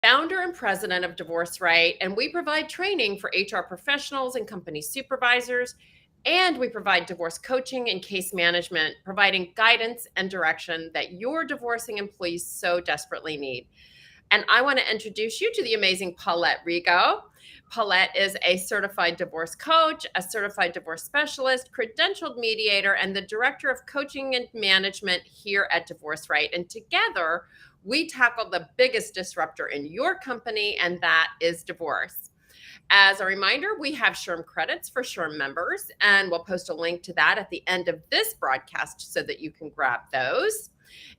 founder and president of Divorce Right, and we provide training for HR professionals and company supervisors. And we provide divorce coaching and case management, providing guidance and direction that your divorcing employees so desperately need. And I want to introduce you to the amazing Paulette Rigo. Paulette is a certified divorce coach, a certified divorce specialist, credentialed mediator, and the director of coaching and management here at Divorce Right. And together, we tackle the biggest disruptor in your company, and that is divorce. As a reminder, we have SHRM credits for SHRM members, and we'll post a link to that at the end of this broadcast so that you can grab those.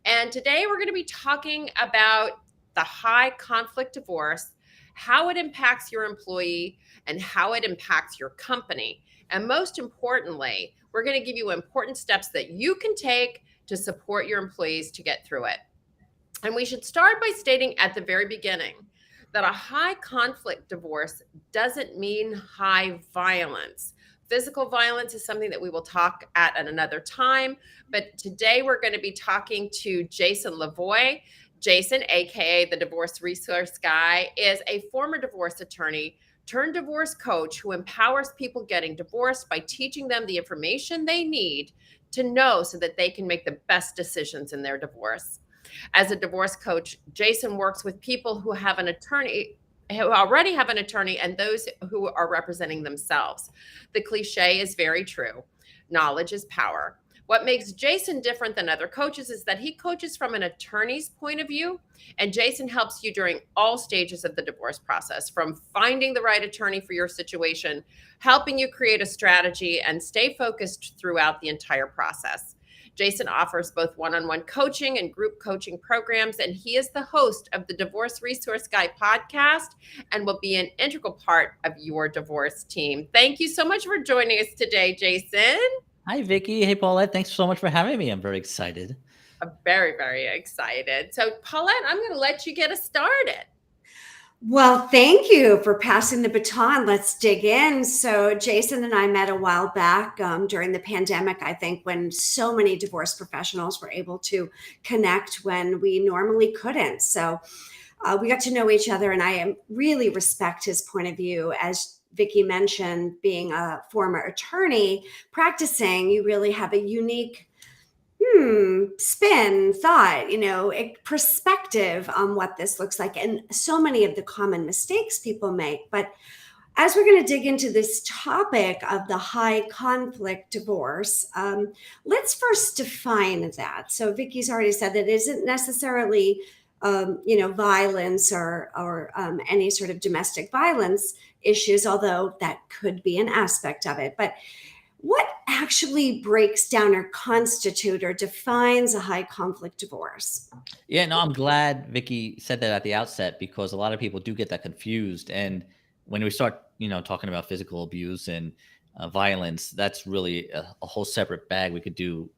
And today we're going to be talking about the high conflict divorce, how it impacts your employee, and how it impacts your company. And most importantly, we're going to give you important steps that you can take to support your employees to get through it. And we should start by stating at the very beginning that a high conflict divorce doesn't mean high violence. Physical violence is something that we will talk at another time, but today we're going to be talking to Jason Lavoie. Jason, aka the Divorce Resource Guy, is a former divorce attorney turned divorce coach who empowers people getting divorced by teaching them the information they need to know so that they can make the best decisions in their divorce. As a divorce coach, Jason works with people who have an attorney, who already have an attorney, and those who are representing themselves. The cliche is very true. Knowledge is power. What makes Jason different than other coaches is that he coaches from an attorney's point of view, and Jason helps you during all stages of the divorce process, from finding the right attorney for your situation, helping you create a strategy, and stay focused throughout the entire process. Jason offers both one-on-one coaching and group coaching programs, and he is the host of the Divorce Resource Guy podcast and will be an integral part of your divorce team. Thank you so much for joining us today, Jason. Hi, Vicki. Hey, Paulette. Thanks so much for having me. I'm very excited. I'm very, very excited. So, Paulette, I'm going to let you get us started. Well, thank you for passing the baton. Let's dig in. So Jason and I met a while back during the pandemic, I think, when so many divorce professionals were able to connect when we normally couldn't. So we got to know each other, and I really respect his point of view. As Vicki mentioned, being a former attorney practicing, you really have a unique spin, thought, perspective on what this looks like, and so many of the common mistakes people make. But as we're going to dig into this topic of the high conflict divorce, let's first define that. So Vicki's already said that it isn't necessarily, violence or any sort of domestic violence issues, although that could be an aspect of it. But what actually breaks down or constitute or defines a high conflict divorce? Yeah, no, I'm glad Vicki said that at the outset, because a lot of people do get that confused. And when we start, talking about physical abuse and violence, that's really a whole separate bag. We could do,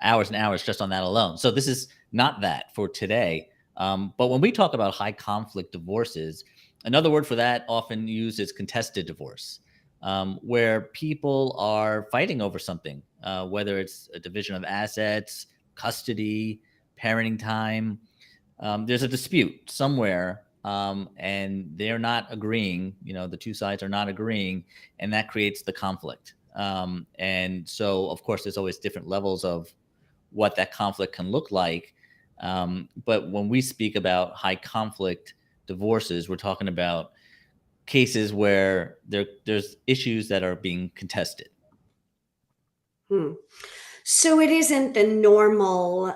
hours and hours just on that alone. So this is not that for today. But when we talk about high conflict divorces, another word for that often used is contested divorce. Where people are fighting over something, whether it's a division of assets, custody, parenting time. There's a dispute somewhere, and they're not agreeing. The two sides are not agreeing, and that creates the conflict. And so, of course, there's always different levels of what that conflict can look like. But when we speak about high conflict divorces, we're talking about cases where there's issues that are being contested. So it isn't the normal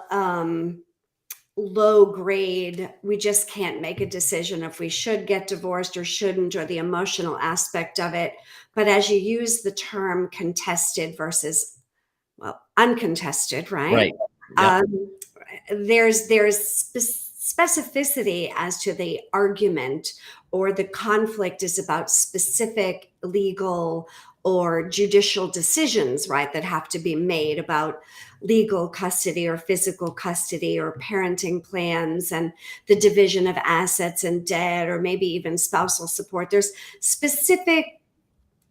low grade, we just can't make a decision if we should get divorced or shouldn't, or the emotional aspect of it. But as you use the term contested versus, uncontested, right? Right. Yep. There's specificity as to the argument, or the conflict is about specific legal or judicial decisions, right, that have to be made about legal custody or physical custody or parenting plans and the division of assets and debt, or maybe even spousal support. There's specific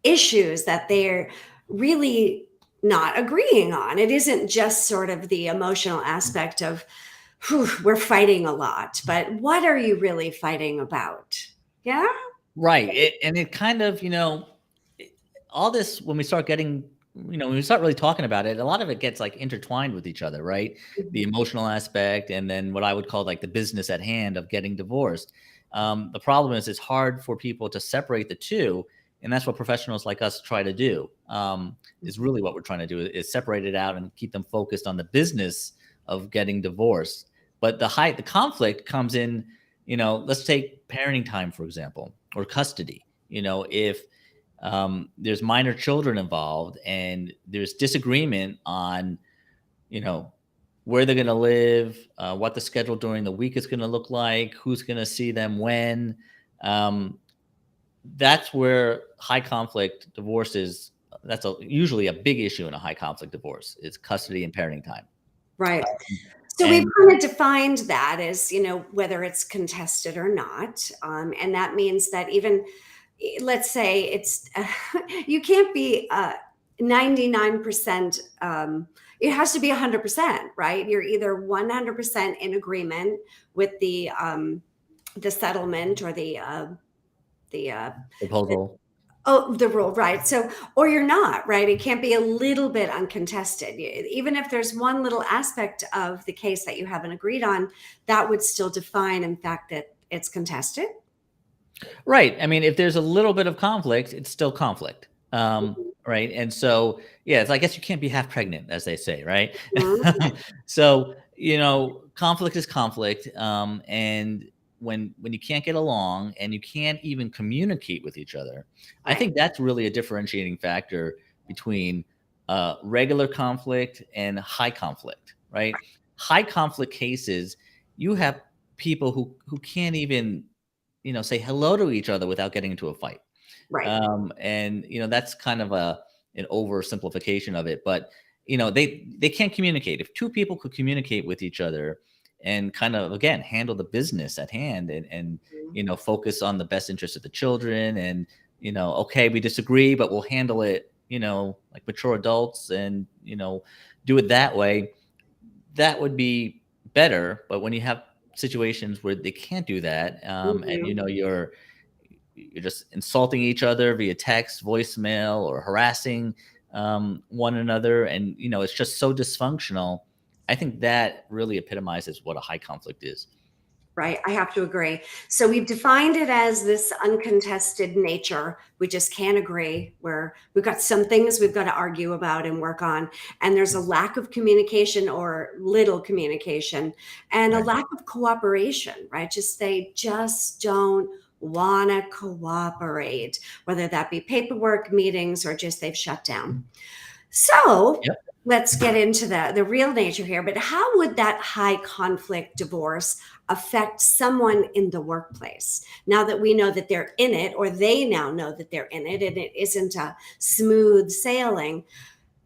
issues that they're really not agreeing on. It isn't just sort of the emotional aspect of we're fighting a lot, but what are you really fighting about? Yeah. Right. And it kind of, all this, when we start getting, when we start really talking about it, a lot of it gets like intertwined with each other, right? The Mhm. emotional aspect, and then what I would call like the business at hand of getting divorced. The problem is it's hard for people to separate the two. And that's what professionals like us try to do, is really what we're trying to do, is separate it out and keep them focused on the business of getting divorced. But the conflict comes in, let's take parenting time, for example, or custody. If there's minor children involved and there's disagreement on, you know, where they're going to live, what the schedule during the week is going to look like, who's going to see them when. Um, that's where high conflict divorce is. That's usually a big issue in a high conflict divorce. It's custody and parenting time. Right. So we've And kind of defined that as, whether it's contested or not. And that means that even, let's say it's, you can't be 99%, it has to be 100%, right? You're either 100% in agreement with the settlement or the proposal. oh, the rule, right? So, or you're not, right? It can't be a little bit uncontested. Even if there's one little aspect of the case that you haven't agreed on, that would still define, in fact, that it's contested. Right. I mean, if there's a little bit of conflict, it's still conflict. Mhm. Right. And so, yeah, I guess you can't be half pregnant, as they say, right? Mhm. So, conflict is conflict. And when you can't get along and you can't even communicate with each other, I Right. think that's really a differentiating factor between regular conflict and high conflict, right? High conflict cases, you have people who can't even say hello to each other without getting into a fight. Right. And that's kind of an oversimplification of it, but they can't communicate. If two people could communicate with each other and kind of again handle the business at hand and Mhm. focus on the best interest of the children and okay, we disagree, but we'll handle it like mature adults and do it that way, that would be better. But when you have situations where they can't do that, and Mhm. you're just insulting each other via text, voicemail, or harassing one another, and it's just so dysfunctional. I think that really epitomizes what a high conflict is. Right. I have to agree. So we've defined it as this uncontested nature. We just can't agree. Where we've got some things we've got to argue about and work on. And there's a lack of communication or little communication and a Right. lack of cooperation, right? They just don't want to cooperate, whether that be paperwork, meetings, or just they've shut down. So Yep. let's get into the real nature here. But how would that high conflict divorce affect someone in the workplace now that we know that they're in it, or they now know that they're in it, and it isn't a smooth sailing?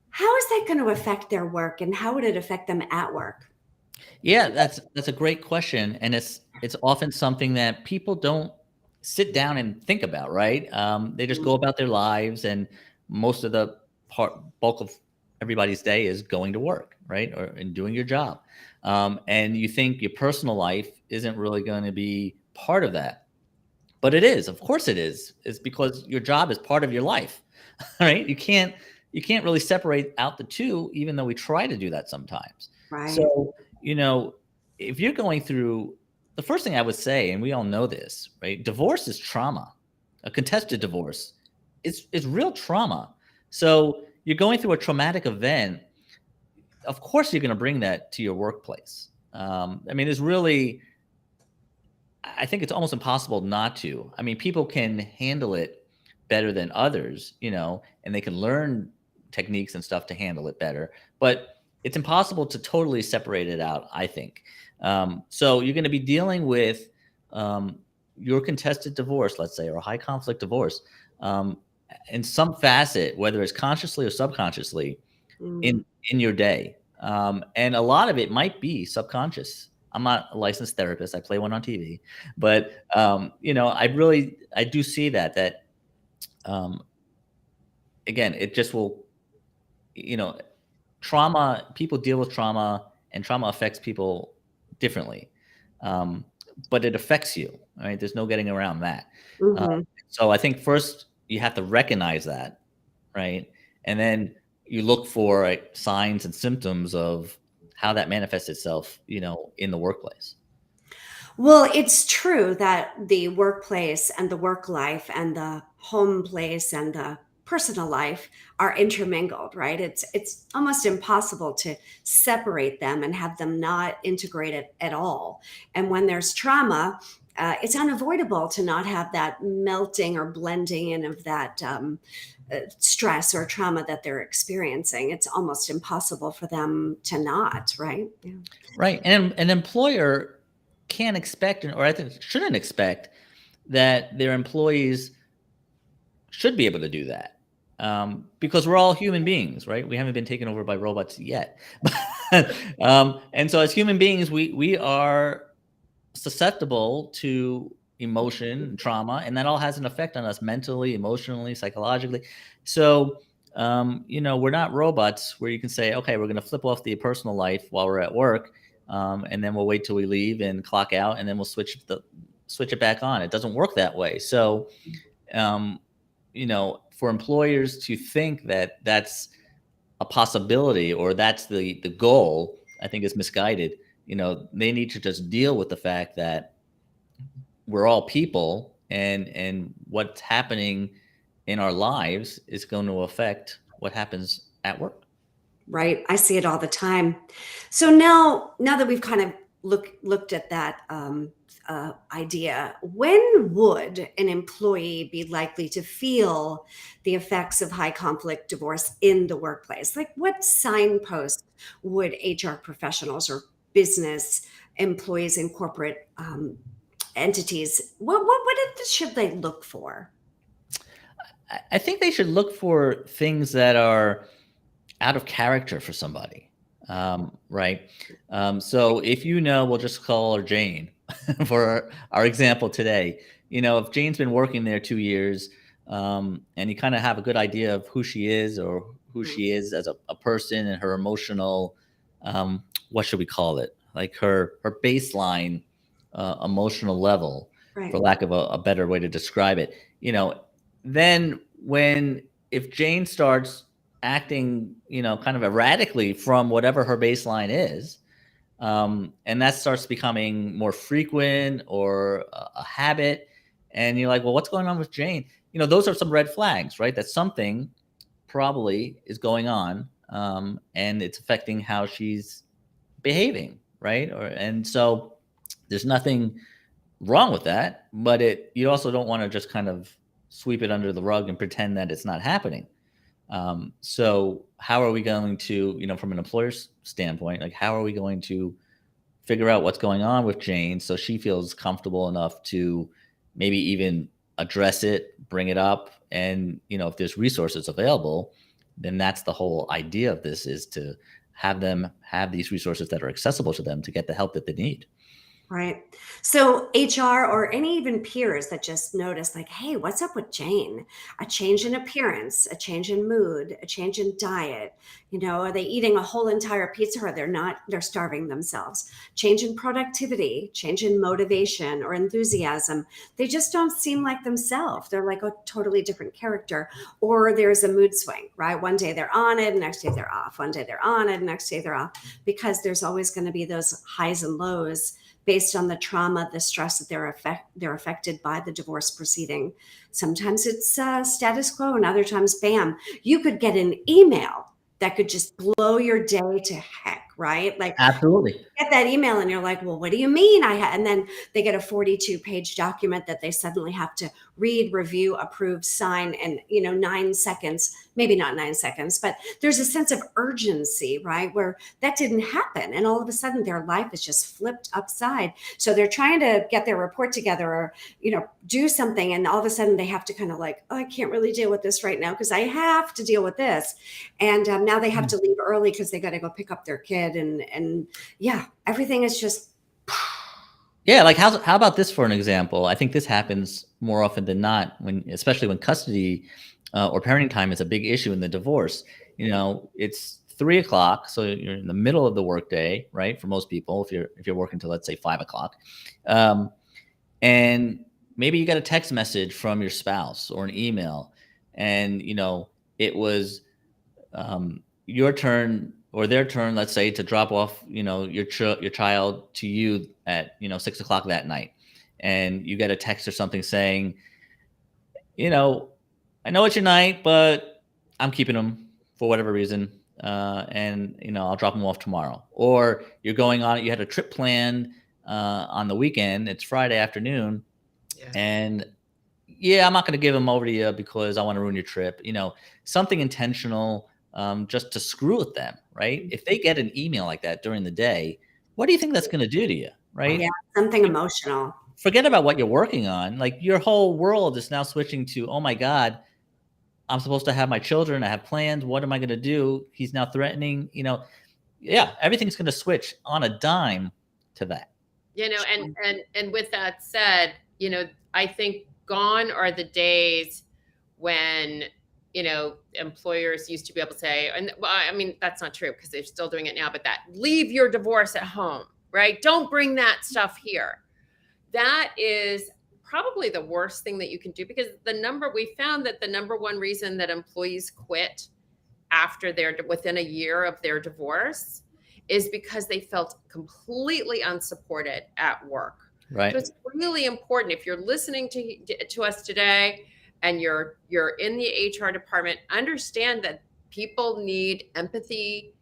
How is that going to affect their work, and how would it affect them at work? Yeah, that's a great question, and it's often something that people don't sit down and think about, right? They just go about their lives, and most of the bulk of everybody's day is going to work, right, or and doing your job. And you think your personal life isn't really going to be part of that, but it is. Of course, it is. It's because your job is part of your life, right? You can't really separate out the two, even though we try to do that sometimes. Right. So, you know, if you're going through the first thing I would say, and we all know this, right? Divorce is trauma. A contested divorce is real trauma. So you're going through a traumatic event. Of course, you're going to bring that to your workplace. I mean, it's really, I think it's almost impossible not to. I mean, people can handle it better than others, and they can learn techniques and stuff to handle it better, but it's impossible to totally separate it out, I think. So you're going to be dealing with your contested divorce, let's say, or a high conflict divorce, um, in some facet, whether it's consciously or subconsciously, Mm. in your day. And a lot of it might be subconscious. I'm not a licensed therapist. I play one on TV, but I do see that um, again, it just will, you know, trauma. People deal with trauma, and trauma affects people differently. Um, but it affects you, right? There's no getting around that. Hmm. So I think first you have to recognize that, right? And then you look for signs and symptoms of how that manifests itself, in the workplace. Well, it's true that the workplace and the work life and the home place and the personal life are intermingled, right? It's almost impossible to separate them and have them not integrated at all. And when there's trauma, it's unavoidable to not have that melting or blending in of that stress or trauma that they're experiencing. It's almost impossible for them to not, right? Yeah. Right. And an employer can't expect, or I think shouldn't expect, that their employees should be able to do that. Because we're all human beings, right? We haven't been taken over by robots yet. And so as human beings, we are susceptible to emotion and trauma, and that all has an effect on us mentally, emotionally, psychologically. So, we're not robots where you can say, okay, we're going to flip off the personal life while we're at work, and then we'll wait till we leave and clock out, and then we'll switch it back on. It doesn't work that way. So, for employers to think that that's a possibility or that's the goal, I think is misguided. They need to just deal with the fact that we're all people, and what's happening in our lives is going to affect what happens at work. Right. I see it all the time. So now that we've kind of looked at that idea, when would an employee be likely to feel the effects of high conflict divorce in the workplace? Like, what signposts would HR professionals or business employees in corporate entities, what should they look for? I think they should look for things that are out of character for somebody, right? So if we'll just call her Jane for our example today. If Jane's been working there 2 years, and you kind of have a good idea of who she is or who she is as a person and her emotional, what should we call it? Like her baseline emotional level, Right. for lack of a better way to describe it. Then if Jane starts acting, kind of erratically from whatever her baseline is, and that starts becoming more frequent or a habit, and you're like, well, what's going on with Jane? Those are some red flags, right? That something probably is going on, and it's affecting how she's behaving, right? And so there's nothing wrong with that, but you also don't want to just kind of sweep it under the rug and pretend that it's not happening. So how are we going to, from an employer's standpoint, like how are we going to figure out what's going on with Jane so she feels comfortable enough to maybe even address it, bring it up, and if there's resources available, then that's the whole idea of this, is to have them have these resources that are accessible to them to get the help that they need. Right. So HR or any even peers that just notice, like, hey, what's up with Jane? A change in appearance, a change in mood, a change in diet. Are they eating a whole entire pizza, or they're starving themselves? Change in productivity, change in motivation or enthusiasm. They just don't seem like themselves. They're like a totally different character. Or there's a mood swing, right? One day they're on it, next day they're off. One day they're on it, next day they're off, because there's always going to be those highs and lows based on the trauma, the stress that they're affected by the divorce proceeding. Sometimes it's status quo, and other times, bam, you could get an email that could just blow your day to heck, right? Like, Absolutely. get that email and you're like, well, what do you mean? And then they get a 42-page document that they suddenly have to read, review, approve, sign, and 9 seconds, maybe not 9 seconds, but there's a sense of urgency, right? Where that didn't happen. And all of a sudden their life is just flipped upside. So they're trying to get their report together or, do something. And all of a sudden they have to kind of like, oh, I can't really deal with this right now because I have to deal with this. And now they have to leave early because they got to go pick up their kid. And yeah, everything is just. Yeah. Like how about this for an example? I think this happens more often than not, especially when custody or parenting time is a big issue in the divorce. It's 3 o'clock, so you're in the middle of the workday, right? For most people, if you're working till, let's say, 5 o'clock, and maybe you got a text message from your spouse or an email, and it was your turn or their turn, let's say, to drop off your child to you at 6 o'clock that night, and you get a text or something saying, I know it's your night, but I'm keeping them for whatever reason, and I'll drop them off tomorrow. Or you had a trip planned on the weekend. It's Friday afternoon, and I'm not going to give them over to you because I want to ruin your trip. Something intentional, just to screw with them, right? If they get an email like that during the day, what do you think that's going to do to you, right? Yeah, something emotional. Forget about what you're working on. Like, your whole world is now switching to, oh my God, I'm supposed to have my children. I have plans. What am I going to do? He's now threatening, everything's going to switch on a dime to that. And with that said, I think gone are the days when, employers used to be able to say, and well, I mean, that's not true because they're still doing it now, but that leave your divorce at home, right? Don't bring that stuff here. That is probably the worst thing that you can do, because we found that the number one reason that employees quit within a year of their divorce is because they felt completely unsupported at work. Right. So it's really important, if you're listening to us today and you're in the HR department, understand that people need empathy,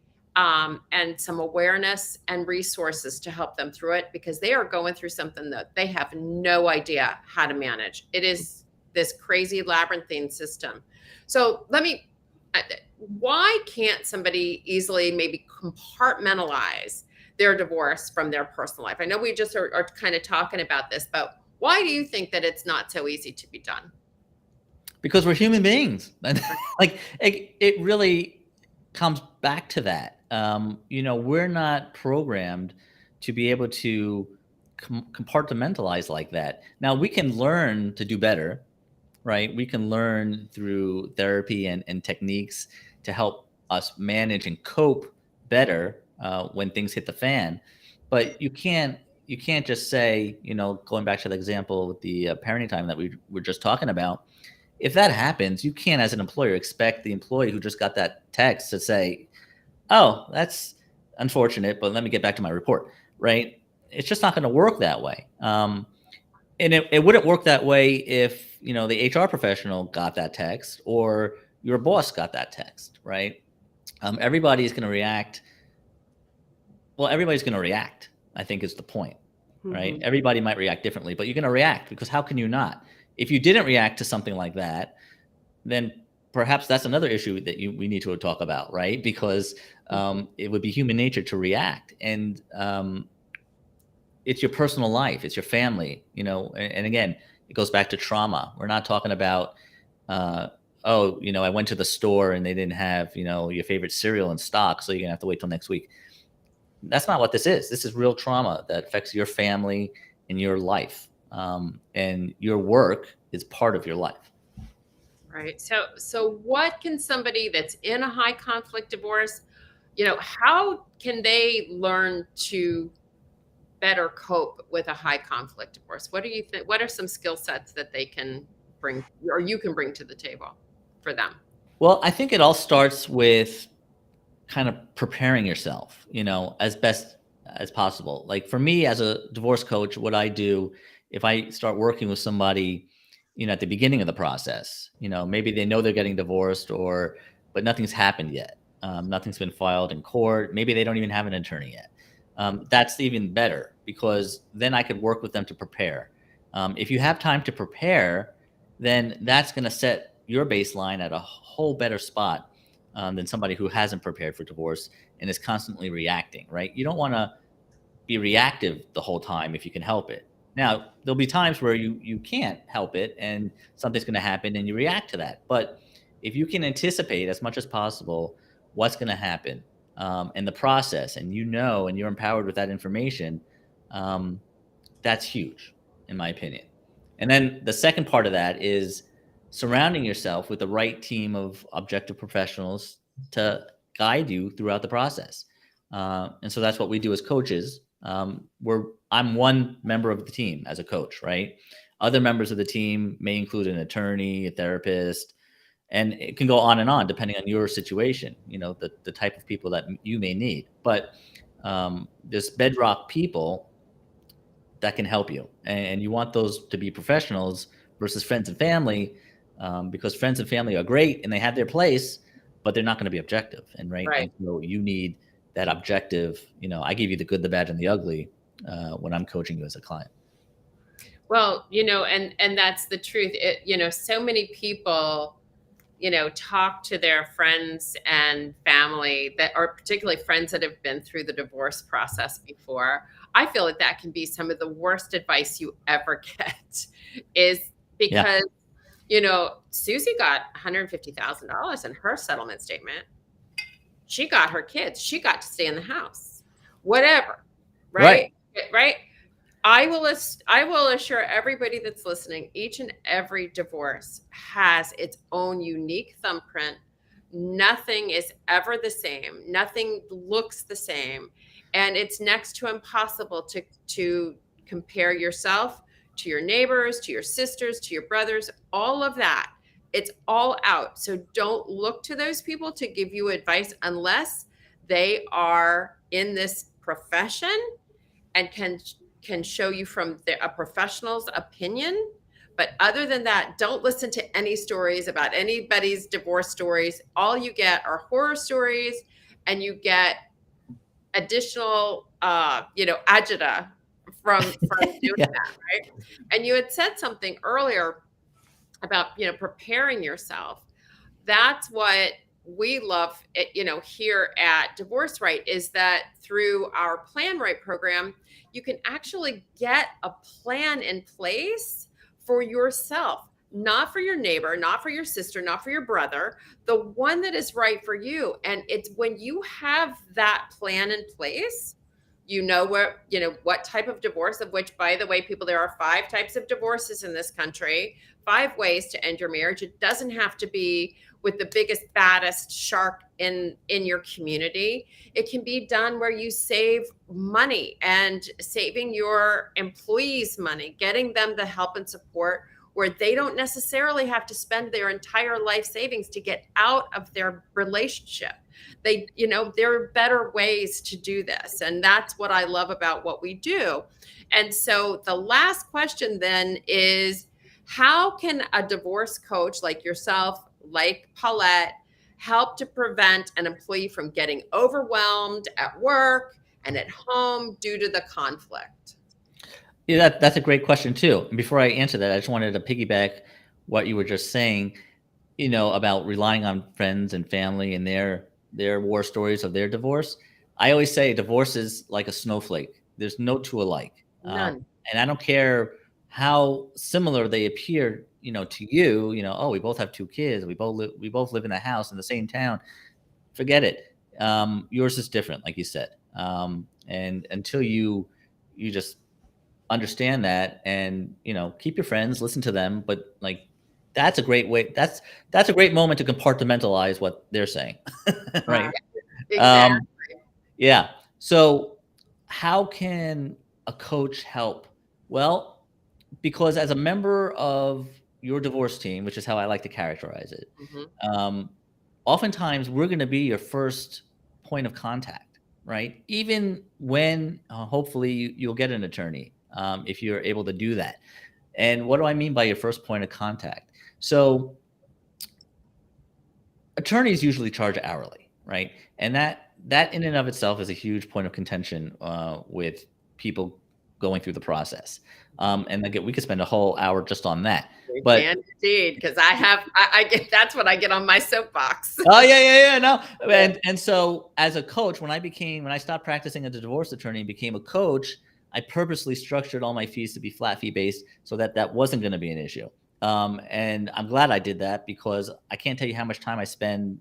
and some awareness and resources to help them through it, because they are going through something that they have no idea how to manage. It is this crazy labyrinthine system. So why can't somebody easily maybe compartmentalize their divorce from their personal life? I know we just are kind of talking about this, but why do you think that it's not so easy to be done? Because we're human beings. Like, it really comes back to that. We're not programmed to be able to compartmentalize like that. Now, we can learn to do better, right? We can learn through therapy and techniques to help us manage and cope better when things hit the fan. But you can't just say, going back to the example with the parenting time that we were just talking about, if that happens, you can't, as an employer, expect the employee who just got that text to say, oh, that's unfortunate, but let me get back to my report, right? It's just not going to work that way. And it wouldn't work that way if, the HR professional got that text or your boss got that text, right? Everybody's going to react. Well, everybody's going to react, I think, is the point, right? Mm-hmm. Everybody might react differently, but you're going to react, because how can you not? If you didn't react to something like that, then perhaps that's another issue that we need to talk about, right? Because it would be human nature to react, and it's your personal life, it's your family, and again, it goes back to trauma. We're not talking about, I went to the store and they didn't have, your favorite cereal in stock, so you're gonna have to wait till next week. That's not what this is. This is real trauma that affects your family and your life, and your work is part of your life. Right. So what can somebody that's in a high conflict divorce, how can they learn to better cope with a high conflict divorce? What do you think? What are some skill sets that they can bring, or you can bring to the table for them? Well, I think it all starts with kind of preparing yourself, as best as possible. Like, for me as a divorce coach, what I do, if I start working with somebody, at the beginning of the process, maybe they know they're getting divorced, but nothing's happened yet. Nothing's been filed in court. Maybe they don't even have an attorney yet. That's even better, because then I could work with them to prepare. If you have time to prepare, then that's going to set your baseline at a whole better spot than somebody who hasn't prepared for divorce and is constantly reacting, right? You don't want to be reactive the whole time if you can help it. Now, there'll be times where you can't help it and something's going to happen and you react to that. But if you can anticipate as much as possible what's going to happen and the process, and and you're empowered with that information, that's huge, in my opinion. And then the second part of that is surrounding yourself with the right team of objective professionals to guide you throughout the process. And so that's what we do as coaches. I'm one member of the team as a coach, right? Other members of the team may include an attorney, a therapist, and it can go on and on depending on your situation, the type of people that you may need. But there's bedrock people that can help you, and you want those to be professionals versus friends and family, because friends and family are great and they have their place, but they're not going to be objective. And Right. And so you need that objective. I give you the good, the bad, and the ugly when I'm coaching you as a client. Well, and that's the truth. So many people, talk to their friends and family that are particularly friends that have been through the divorce process before. I feel that can be some of the worst advice you ever get, is because, Susie got $150,000 in her settlement statement. She got her kids. She got to stay in the house, whatever. Right. I will assure everybody that's listening, each and every divorce has its own unique thumbprint. Nothing is ever the same. Nothing looks the same. And it's next to impossible to compare yourself to your neighbors, to your sisters, to your brothers, all of that. It's all out. So don't look to those people to give you advice unless they are in this profession and can show you from a professional's opinion. But other than that, don't listen to any stories about anybody's divorce stories. All you get are horror stories, and you get additional, agita from doing Yeah. that, right? And you had said something earlier about, preparing yourself. That's what we love, here at Divorce Right, is that through our Plan Right program, you can actually get a plan in place for yourself, not for your neighbor, not for your sister, not for your brother, the one that is right for you. And it's when you have that plan in place, what type of divorce, of which, by the way, people, there are 5 types of divorces in this country, 5 ways to end your marriage. It doesn't have to be with the biggest, baddest shark in your community. It can be done where you save money and saving your employees money, getting them the help and support where they don't necessarily have to spend their entire life savings to get out of their relationship. There are better ways to do this. And that's what I love about what we do. And so the last question then is, how can a divorce coach like yourself, like Paulette, help to prevent an employee from getting overwhelmed at work and at home due to the conflict? Yeah, that's a great question too. And before I answer that, I just wanted to piggyback what you were just saying, about relying on friends and family and their war stories of their divorce. I always say divorce is like a snowflake. There's no two alike. None. And I don't care how similar they appear, to you, oh, we both have 2 kids. We both live in a house in the same town. Forget it. Yours is different, like you said. And until you just understand that, and, keep your friends, listen to them, but that's a great way. That's a great moment to compartmentalize what they're saying. Right. Exactly. Yeah. So how can a coach help? Well, because as a member of your divorce team, which is how I like to characterize it, Mhm. oftentimes we're going to be your first point of contact, right? Even when hopefully you'll get an attorney, if you're able to do that. And what do I mean by your first point of contact? So attorneys usually charge hourly, right? And that in and of itself is a huge point of contention with people going through the process. And again, we could spend a whole hour just on that. We But can indeed, because I get, that's what I get on my soapbox. oh yeah, no. And so as a coach, when I stopped practicing as a divorce attorney and became a coach, I purposely structured all my fees to be flat fee based so that wasn't going to be an issue. And I'm glad I did that, because I can't tell you how much time I spend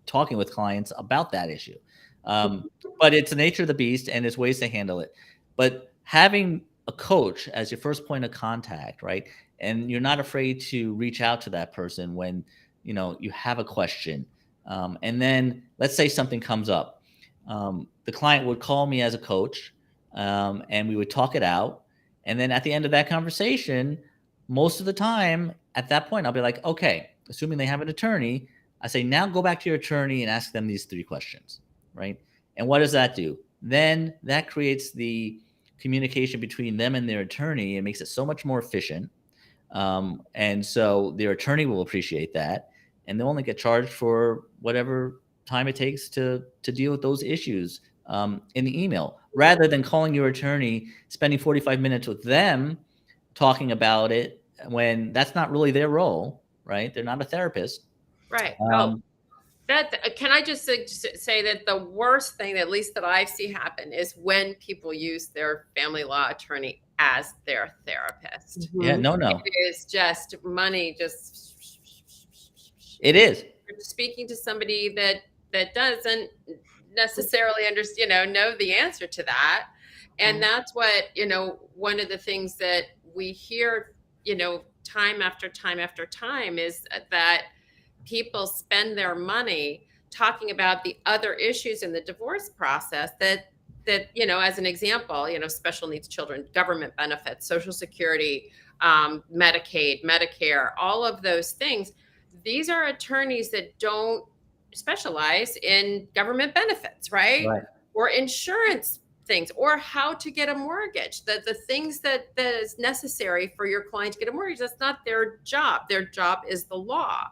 talking with clients about that issue. But it's the nature of the beast, and there's ways to handle it. But having a coach as your first point of contact, right? And you're not afraid to reach out to that person when, you have a question. And then let's say something comes up. The client would call me as a coach, and we would talk it out. And then at the end of that conversation, most of the time at that point, I'll be like, okay, assuming they have an attorney, I say, now go back to your attorney and ask them these 3 questions, right? And what does that do? Then that creates the communication between them and their attorney and makes it so much more efficient. And so their attorney will appreciate that, and they'll only get charged for whatever time it takes to deal with those issues in the email, rather than calling your attorney, spending 45 minutes with them talking about it when that's not really their role, right? They're not a therapist. Right. Um, That can I just say that the worst thing, at least that I see happen, is when people use their family law attorney as their therapist. yeah, no. It is just money, just It is. speaking to somebody that doesn't necessarily understand, know the answer to that. And that's what, one of the things that we hear, time after time after time is that people spend their money talking about the other issues in the divorce process that as an example, special needs children, government benefits, Social Security, Medicaid, Medicare, all of those things. These are attorneys that don't specialize in government benefits, right? Or insurance things, or how to get a mortgage, the things that is necessary for your client to get a mortgage. That's not their job. Their job is the law.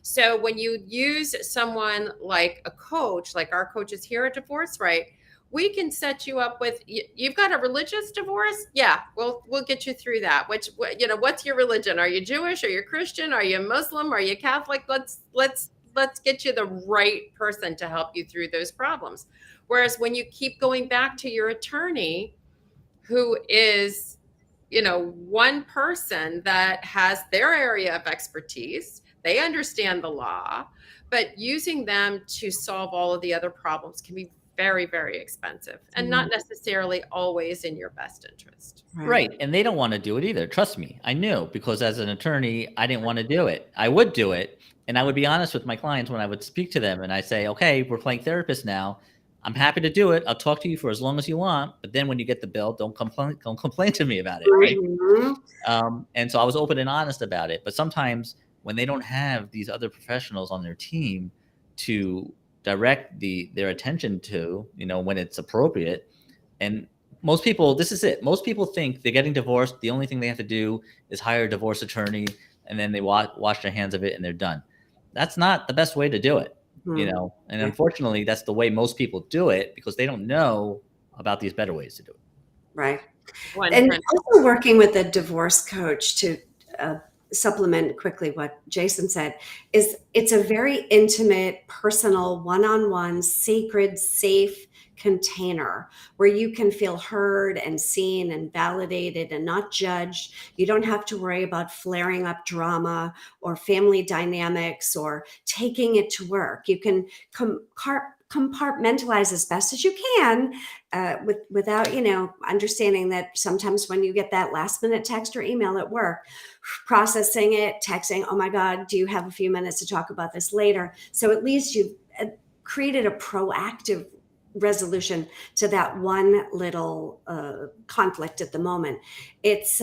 So when you use someone like a coach, like our coaches here at Divorce Right, we can set you up with, you've got a religious divorce. Yeah, we'll get you through that. What's your religion? Are you Jewish? Are you Christian? Are you Muslim? Are you Catholic? Let's get you the right person to help you through those problems. Whereas when you keep going back to your attorney, who is, one person that has their area of expertise, they understand the law, but using them to solve all of the other problems can be very, very expensive and not necessarily always in your best interest. Right. And they don't want to do it either. Trust me. I knew, because as an attorney, I didn't want to do it. I would do it. And I would be honest with my clients when I would speak to them, and I say, okay, we're playing therapist now. I'm happy to do it. I'll talk to you for as long as you want. But then when you get the bill, don't complain to me about it. Right. And so I was open and honest about it. But sometimes when they don't have these other professionals on their team to direct their attention to, when it's appropriate. And most people, this is it. Most people think they're getting divorced. The only thing they have to do is hire a divorce attorney, and then they wash their hands of it and they're done. That's not the best way to do it, and unfortunately that's the way most people do it, because they don't know about these better ways to do it. Right. And also working with a divorce coach to supplement quickly what Jason said is it's a very intimate, personal, one-on-one, sacred, safe container where you can feel heard and seen and validated and not judged. You don't have to worry about flaring up drama or family dynamics or taking it to work. You can compartmentalize as best as you can without, understanding that sometimes when you get that last minute text or email at work, processing it, texting, oh my God, do you have a few minutes to talk about this later? So at least you've created a proactive resolution to that one little conflict at the moment. It's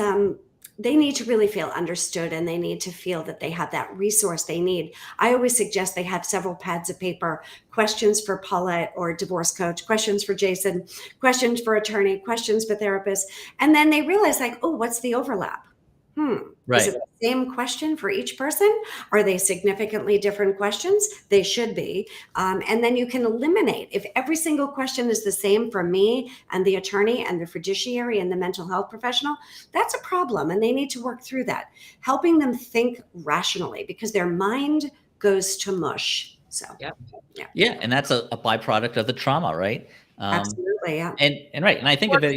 they need to really feel understood, and they need to feel that they have that resource they need. I always suggest they have several pads of paper, questions for Paulette or divorce coach, questions for Jason, questions for attorney, questions for therapist. And then they realize oh, what's the overlap? Right. Is it the same question for each person? Are they significantly different questions? They should be. And then you can eliminate, if every single question is the same for me and the attorney and the fiduciary and the mental health professional, that's a problem. And they need to work through that, helping them think rationally, because their mind goes to mush. So, yeah. And that's a byproduct of the trauma, right? Absolutely. Yeah. And right. And I think of it,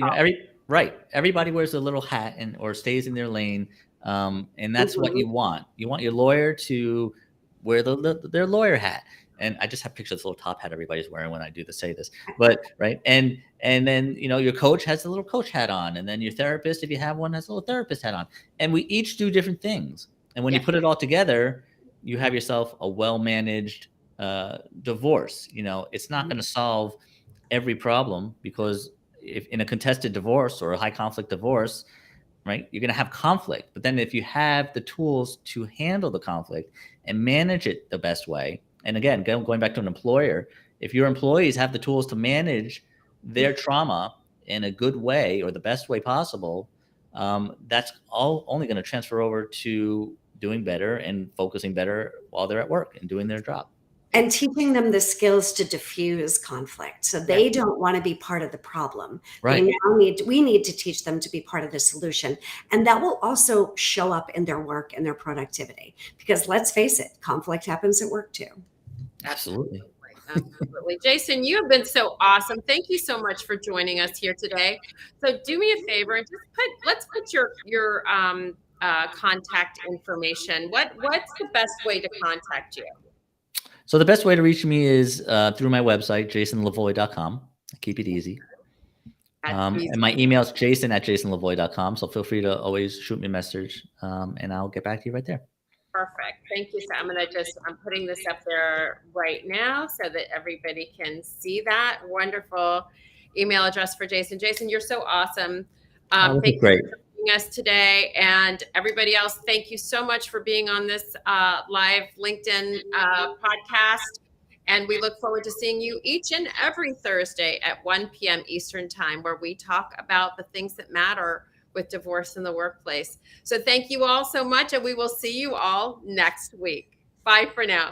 everybody wears a little hat or stays in their lane. And that's what you want. You want your lawyer to wear their lawyer hat. And I just have pictures of this little top hat everybody's wearing when I do say this, but right. And then, your coach has a little coach hat on, and then your therapist, if you have one, has a little therapist hat on, and we each do different things. And when you put it all together, you have yourself a well-managed divorce. It's not going to solve every problem, because if in a contested divorce or a high conflict divorce, right, you're going to have conflict. But then if you have the tools to handle the conflict and manage it the best way, and again, going back to an employer, if your employees have the tools to manage their trauma in a good way or the best way possible, that's all only going to transfer over to doing better and focusing better while they're at work and doing their job. And teaching them the skills to diffuse conflict, so they don't want to be part of the problem. Right. We need to teach them to be part of the solution. And that will also show up in their work and their productivity, because let's face it, conflict happens at work too. Absolutely. Absolutely. Jason, you have been so awesome. Thank you so much for joining us here today. So do me a favor and let's put your contact information. What's the best way to contact you? So the best way to reach me is through my website, jasonlavoie.com. Keep it easy. And my email is jason@jasonlavoie.com. So feel free to always shoot me a message, and I'll get back to you right there. Perfect. Thank you. So I'm putting this up there right now so that everybody can see that. Wonderful email address for Jason. Jason, you're so awesome. Thank you for joining us today. And everybody else, thank you so much for being on this live LinkedIn podcast. And we look forward to seeing you each and every Thursday at 1 p.m. Eastern Time, where we talk about the things that matter with divorce in the workplace. So thank you all so much, and we will see you all next week. Bye for now.